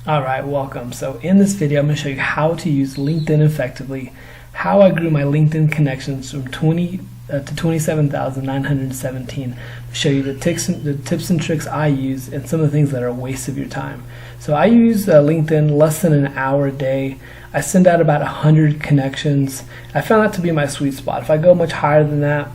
Alright, welcome. So in this video I'm going to show you how to use LinkedIn effectively, how I grew my LinkedIn connections from 20 to 27,917, show you the tips and tricks I use and some of the things that are a waste of your time. So I use LinkedIn less than an hour a day. I send out about 100 connections. I found that to be my sweet spot. If I go much higher than that,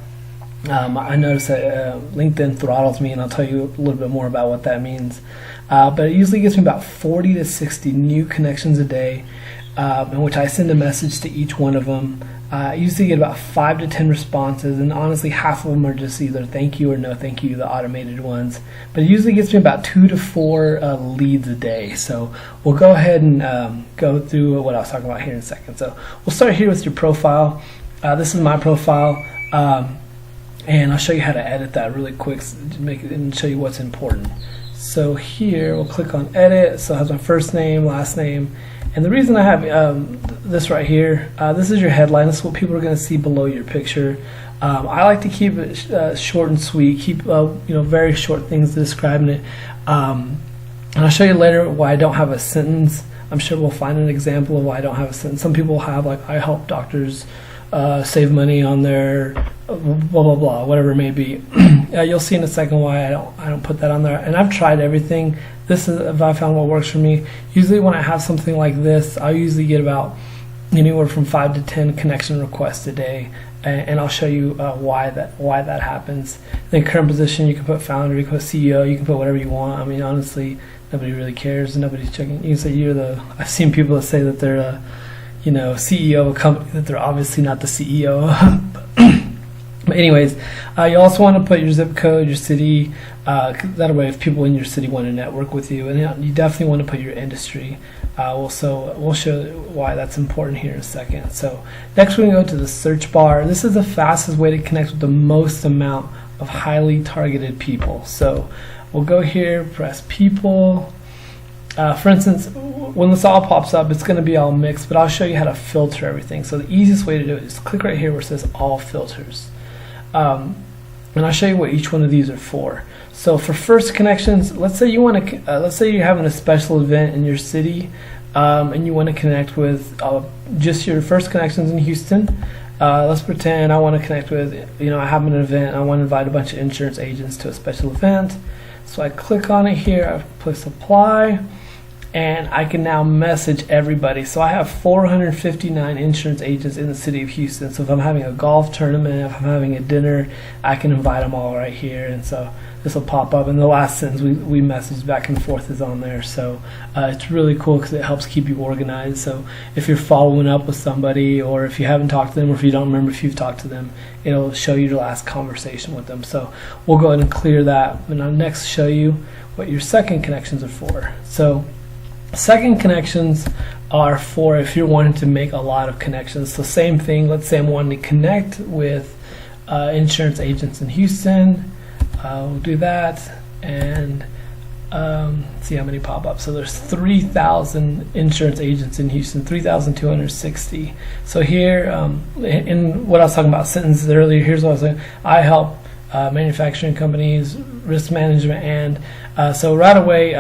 I notice that LinkedIn throttles me, and I'll tell you a little bit more about what that means. But it usually gives me about 40 to 60 new connections a day, in which I send a message to each one of them. I usually get about 5 to 10 responses, and honestly half of them are just either thank you or no thank you, the automated ones. But it usually gets me about 2 to 4 leads a day. So we'll go ahead and go through what I was talking about here in a second. So we'll start here with your profile. This is my profile. And I'll show you how to edit that really quick to make it and show you what's important. So here we'll click on edit. So it has my first name, last name, and the reason I have this right here, this is your headline. This is what people are going to see below your picture. I like to keep it short and sweet, keep very short things describing it, and I'll show you later why I don't have a sentence. I'm sure we'll find an example of why I don't have a sentence. Some people have, like, I help doctors save money on their blah blah blah, whatever it may be. You'll see in a second why I don't put that on there. And I've tried everything. This is if I found what works for me. Usually when I have something like this, I usually get about anywhere from 5 to 10 connection requests a day, and I'll show you why that happens. Then current position, you can put founder, you can put CEO, you can put whatever you want. I mean, honestly, nobody really cares. Nobody's checking. You can say you're the. I've seen people that say that they're a CEO of a company that they're obviously not the CEO. But anyways, you also want to put your zip code, your city. That way, if people in your city want to network with you, and you definitely want to put your industry. We'll show why that's important here in a second. So next, we're going to go to the search bar. This is the fastest way to connect with the most amount of highly targeted people. So we'll go here, press people. For instance, when this all pops up, it's going to be all mixed, but I'll show you how to filter everything. So the easiest way to do it is click right here where it says all filters. And I'll show you what each one of these are for. So for first connections, let's say you want to, let's say you're having a special event in your city, and you want to connect with just your first connections in Houston. Let's pretend I want to connect with, I have an event, I want to invite a bunch of insurance agents to a special event. So I click on it here, I press apply, and I can now message everybody. So I have 459 insurance agents in the city of Houston. So if I'm having a golf tournament, if I'm having a dinner, I can invite them all right here. And so this will pop up. And the last sentence we message back and forth is on there. So it's really cool because it helps keep you organized. So if you're following up with somebody, or if you haven't talked to them, or if you don't remember if you've talked to them, it'll show you your last conversation with them. So we'll go ahead and clear that. And I'll next show you what your second connections are for. So second connections are for if you're wanting to make a lot of connections. So same thing, let's say I'm wanting to connect with insurance agents in Houston. We'll do that and see how many pop up. So there's 3,000 insurance agents in Houston, 3,260. So here, in what I was talking about sentences earlier, here's what I was saying. I help manufacturing companies, risk management, and so right away,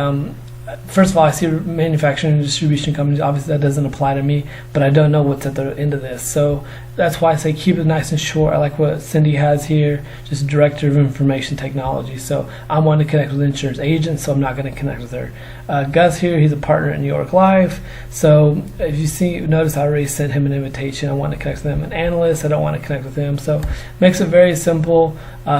first of all, I see manufacturing and distribution companies. Obviously, that doesn't apply to me, but I don't know what's at the end of this. So that's why I say keep it nice and short. I like what Cindy has here, just Director of Information Technology. So I want to connect with insurance agents, so I'm not going to connect with her. Gus here, he's a partner at New York Life. So if you notice I already sent him an invitation. I want to connect with him. An analyst, I don't want to connect with him. So makes it very simple.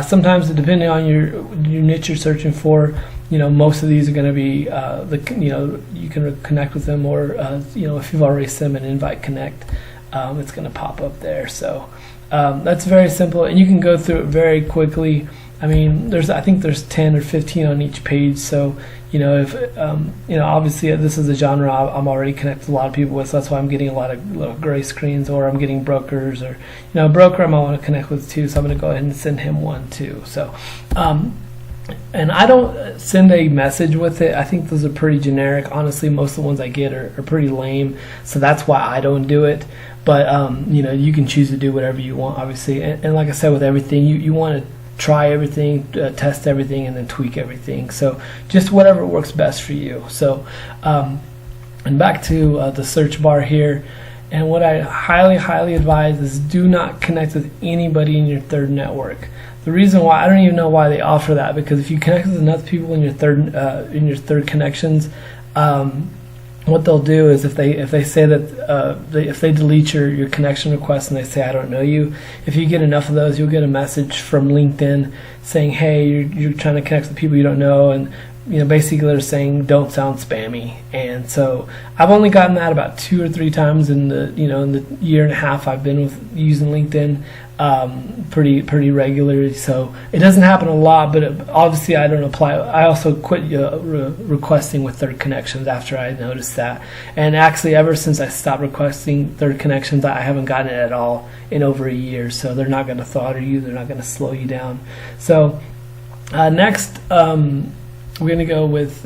Sometimes, depending on your niche you're searching for, most of these are going to be you can connect with them, or if you've already sent them an invite connect, it's going to pop up there. So that's very simple, and you can go through it very quickly. I mean, I think there's 10 or 15 on each page. So if obviously this is a genre I'm already connected with a lot of people with, so that's why I'm getting a lot of little gray screens, or I'm getting brokers, or a broker I might want to connect with too. So I'm going to go ahead and send him one too. So and I don't send a message with it. I think those are pretty generic. Honestly, most of the ones I get are pretty lame, so that's why I don't do it. But you can choose to do whatever you want, obviously. And like I said, with everything, you want to try everything, test everything, and then tweak everything. So just whatever works best for you. So And back to the search bar here. And what I highly advise is do not connect with anybody in your third network. The reason why, I don't even know why they offer that, because if you connect with enough people in your third connections, what they'll do is if they say that if they delete your connection request and they say I don't know you, if you get enough of those, you'll get a message from LinkedIn saying, hey, you're trying to connect with people you don't know, and basically they're saying don't sound spammy. And so I've only gotten that about 2 or 3 times in the in the year and a half I've been using LinkedIn, pretty regularly. So it doesn't happen a lot, but obviously I don't apply. I also quit requesting with third connections after I noticed that. And actually, ever since I stopped requesting third connections, I haven't gotten it at all in over a year. So they're not going to throttle you. They're not going to slow you down. So next. We're going to go with,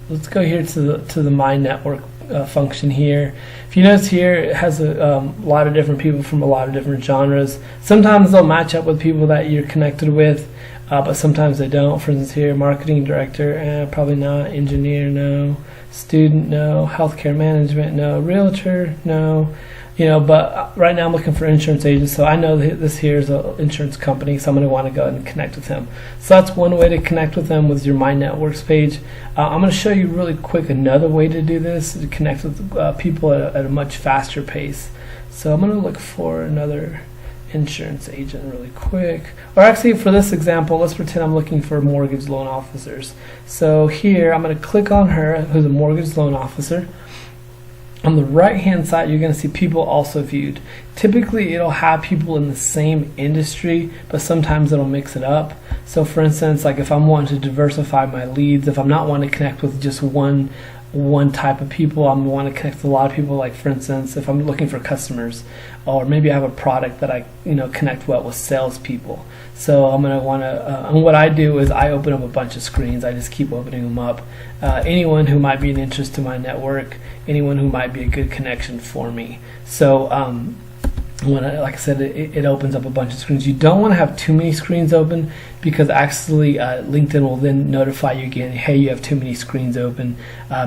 let's go here to the My Network function here. If you notice here, it has a lot of different people from a lot of different genres. Sometimes they'll match up with people that you're connected with, but sometimes they don't. For instance here, marketing director, probably not. Engineer, no. Student, no. Healthcare management, no. Realtor, no. But right now I'm looking for insurance agents, so I know that this here is an insurance company, so I'm going to want to go ahead and connect with them. So that's one way to connect with them with your My Networks page. I'm going to show you really quick another way to do this, to connect with people at a much faster pace. So I'm going to look for another insurance agent really quick. Or actually, for this example, let's pretend I'm looking for mortgage loan officers. So here I'm going to click on her, who's a mortgage loan officer. On the right hand side, you're going to see people also viewed. Typically it'll have people in the same industry, but sometimes it'll mix it up. So for instance, like if I'm wanting to diversify my leads, if I'm not wanting to connect with just one type of people, I'm want to connect with a lot of people. Like for instance, if I'm looking for customers, or maybe I have a product that I connect well with salespeople. So I'm going to want to, and what I do is I open up a bunch of screens. I just keep opening them up. Anyone who might be an interest to my network, anyone who might be a good connection for me. So like I said, it opens up a bunch of screens. You don't want to have too many screens open, because actually LinkedIn will then notify you again, hey, you have too many screens open.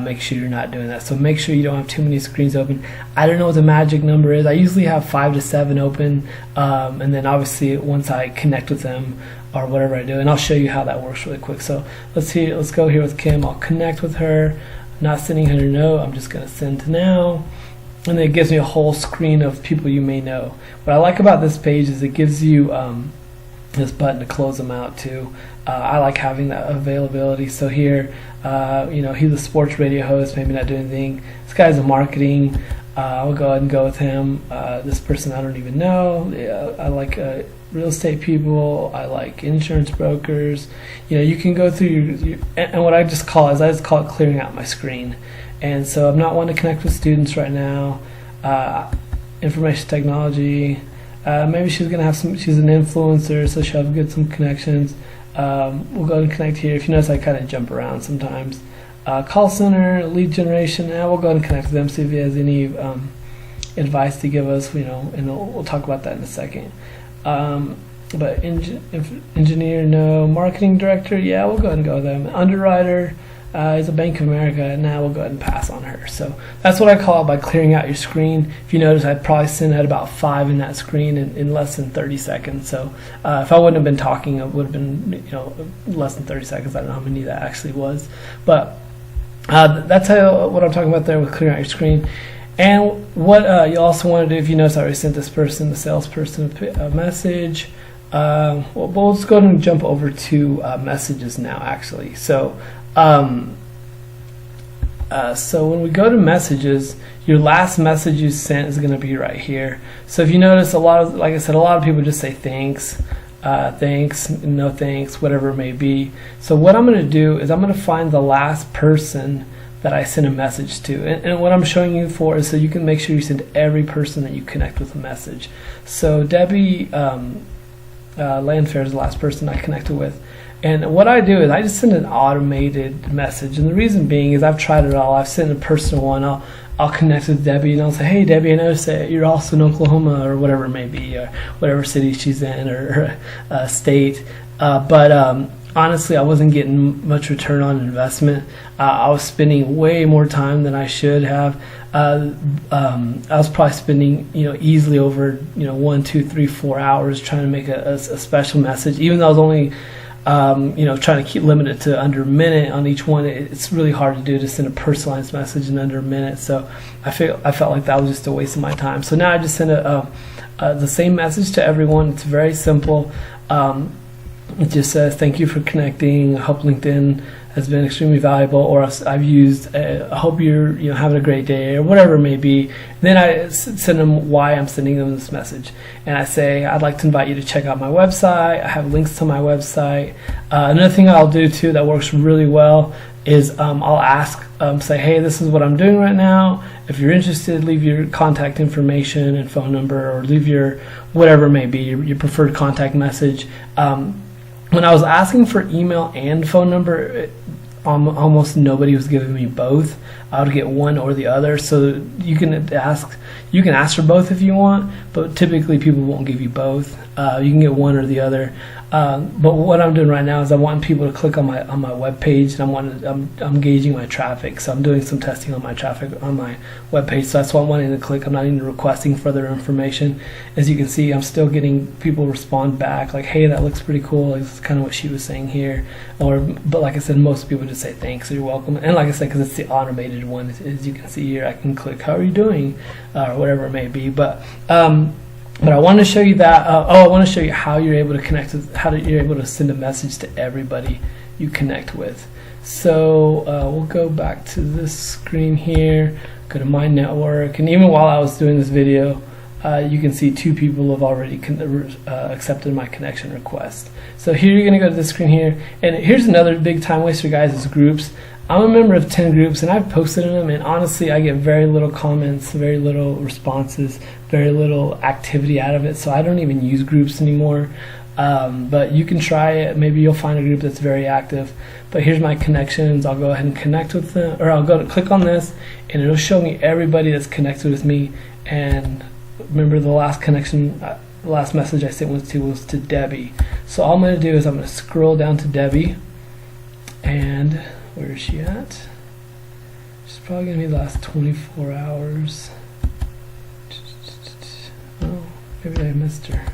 Make sure you're not doing that. So make sure you don't have too many screens open. I don't know what the magic number is. I usually have 5 to 7 open, and then obviously once I connect with them or whatever I do, and I'll show you how that works really quick. So let's go here with Kim. I'll connect with her. I'm not sending her a note. I'm just going to send to now. And then it gives me a whole screen of people you may know. What I like about this page is it gives you this button to close them out too. I like having that availability. So here, he's a sports radio host, maybe not doing anything. This guy's a marketing. I'll go ahead and go with him. This person I don't even know. I like real estate people. I like insurance brokers. You can go through your and what I just call it clearing out my screen. And so I'm not wanting to connect with students right now. Information technology. Maybe she's gonna have she's an influencer, so she'll get some connections. We'll go and connect here. If you notice, I kind of jump around sometimes. Call center, lead generation. We'll go ahead and connect with them, see if he has any advice to give us. And we'll talk about that in a second. But engineer, no. Marketing director, yeah, we'll go ahead and go with them. Underwriter. Is a Bank of America. Now we'll go ahead and pass on her. So that's what I call it by clearing out your screen. If you notice, I'd probably send out about 5 in that screen in less than 30 seconds. So if I wouldn't have been talking, it would have been less than 30 seconds. I don't know how many that actually was, but that's what I'm talking about there with clearing out your screen. And what you also want to do, if you notice, I already sent this person, the salesperson, a message. We'll just go ahead and jump over to messages now, actually. So when we go to messages, your last message you sent is going to be right here. So if you notice, like I said, a lot of people just say thanks, no thanks, whatever it may be. So what I'm going to do is I'm going to find the last person that I sent a message to. And what I'm showing you for is so you can make sure you send every person that you connect with a message. So Debbie Landfair is the last person I connected with. And what I do is I just send an automated message. And the reason being is I've tried it all. I've sent a personal one. I'll connect with Debbie and I'll say, hey, Debbie, I noticed that you're also in Oklahoma or whatever it may be, or whatever city she's in or state. But honestly, I wasn't getting much return on investment. I was spending way more time than I should have. I was probably spending, easily over, 1, 2, 3, 4 hours trying to make a special message, even though I was only, trying to keep limited to under a minute on each one. It's really hard to do, to send a personalized message in under a minute. So I felt like that was just a waste of my time. So now I just send the same message to everyone. It's very simple. It just says, thank you for connecting. I hope LinkedIn has been extremely valuable, or I've used, I hope you're having a great day, or whatever it may be. Then I send them why I'm sending them this message. And I say, I'd like to invite you to check out my website. I have links to my website. Another thing I'll do too that works really well is I'll ask, say, hey, this is what I'm doing right now. If you're interested, leave your contact information and phone number, or leave your whatever it may be, your preferred contact message. When I was asking for email and phone number, almost nobody was giving me both. I would get one or the other. So you can ask for both if you want, but typically people won't give you both. You can get one or the other. But what I'm doing right now is I want people to click on my web page, and I'm gauging my traffic. So I'm doing some testing on my traffic on my web page. So that's why I'm wanting to click. I'm not even requesting further information. As you can see, I'm still getting people respond back like, hey, that looks pretty cool. Like, this is kind of what she was saying here. But like I said, most people just say thanks or you're welcome. And like I said, because it's the automated one, as you can see here, I can click how are you doing, or whatever it may be. But I want to show you that. I want to show you how you're able to connect, you're able to send a message to everybody you connect with. So we'll go back to this screen here, go to my network, and even while I was doing this video, you can see 2 people have already accepted my connection request. So here you're going to go to this screen here, and here's another big time waster, guys, is groups. I'm a member of 10 groups, and I've posted in them, and honestly I get very little comments, very little responses, very little activity out of it, so I don't even use groups anymore. But you can try it. Maybe you'll find a group that's very active. But here's my connections. I'll go ahead and connect with them, or I'll go to click on this, and it'll show me everybody that's connected with me. And remember, the last connection, the last message I sent was to Debbie. So all I'm going to do is I'm going to scroll down to Debbie, and where is she at? She's probably going to be the last 24 hours. Oh, maybe I missed her.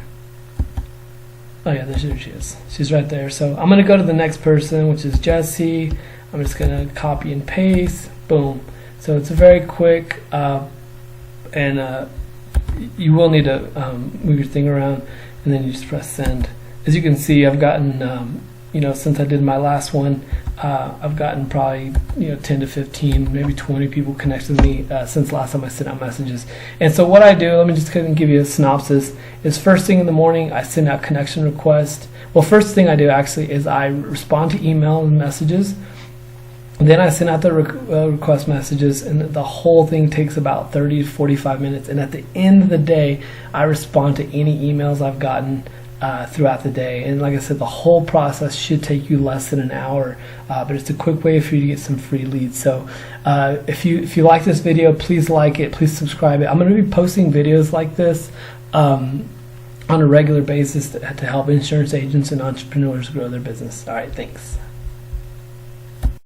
Oh yeah, there she is. She's right there. So I'm going to go to the next person, which is Jesse. I'm just going to copy and paste. Boom. So it's very quick, and you will need to move your thing around, and then you just press send. As you can see, I've gotten, since I did my last one, I've gotten probably 10 to 15, maybe 20 people connected with me since last time I sent out messages. And so what I do, let me just kind of give you a synopsis, is first thing in the morning I send out connection requests. Well, first thing I do actually is I respond to email and messages. Then I send out the request messages, and the whole thing takes about 30 to 45 minutes. And at the end of the day, I respond to any emails I've gotten throughout the day. And like I said, the whole process should take you less than an hour, but it's a quick way for you to get some free leads. So if you like this video, please like it, please subscribe it. I'm going to be posting videos like this on a regular basis to help insurance agents and entrepreneurs grow their business. All right, thanks.